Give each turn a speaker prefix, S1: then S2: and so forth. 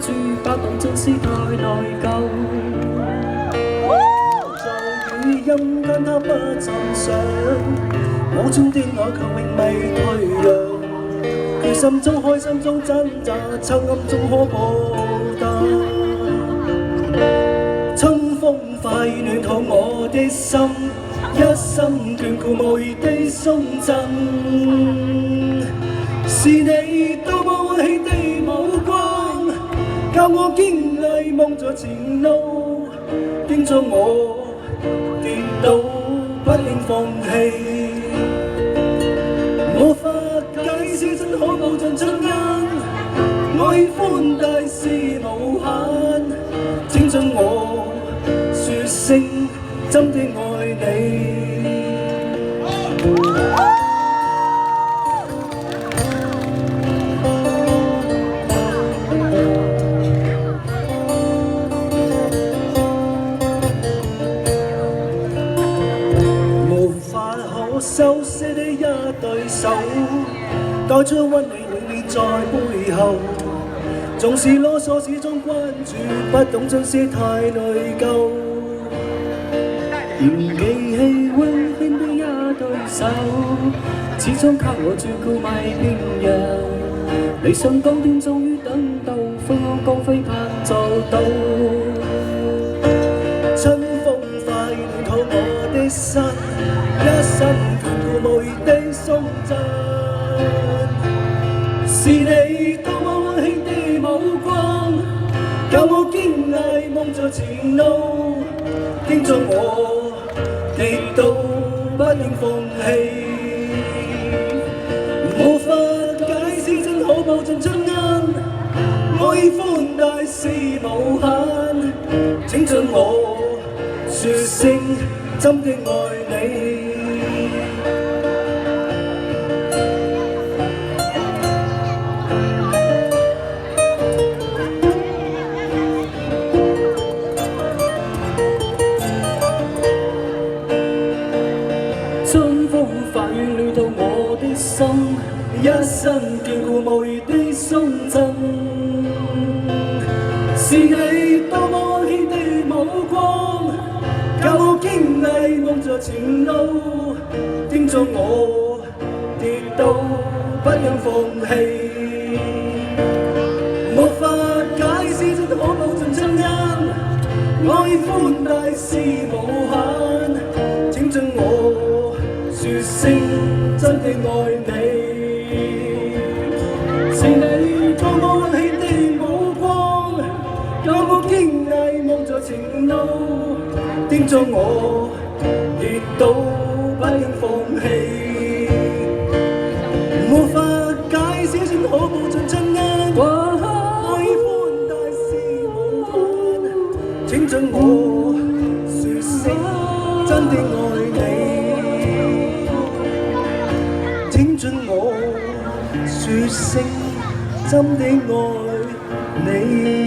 S1: 注，不懂珍惜太內疚。做語音跟他不尋常，無中的我卻永未退讓。佢心中開心中掙扎，秋暗中可報答。春風快暖透我的心，一生眷顧無言地送贈。是你多麼溫馨的目光，教我堅毅望着前路，叮囑我跌倒不應放棄。無法解釋真可報盡親恩，愛歡大是無限，請准我說聲真的愛你。熟悉的一對手，帶出溫暖永遠在背後。總是囉嗦，始終關注，不懂珍惜太內疚。嫌棄氣溫馨的一對手，始終給我照顧迷邊人。理想高點終於等到，飛往高飛盼做到。春風快暖透我的心，一生眷顧無言地送贈。是你多麼溫馨的目光，教我堅毅望着前路，叮囑我跌倒不應放棄。無法解釋真可報盡親恩，愛歡大是無限，請准我說聲真的愛你。春風快暖透我的心，一生眷顧無言的送贈。是你多麼溫馨的目光，教我堅毅望着前路，叮囑我跌倒不應放棄。無法解釋真可報盡親恩，愛歡大是無限，請准我說聲真的愛你。是你多麼溫馨的目光，教我堅毅望着前路，叮囑我跌倒不應放棄。無法解釋真可報盡親恩，愛歡大是無限，請准我說聲真的愛你。請准我說聲真的愛你。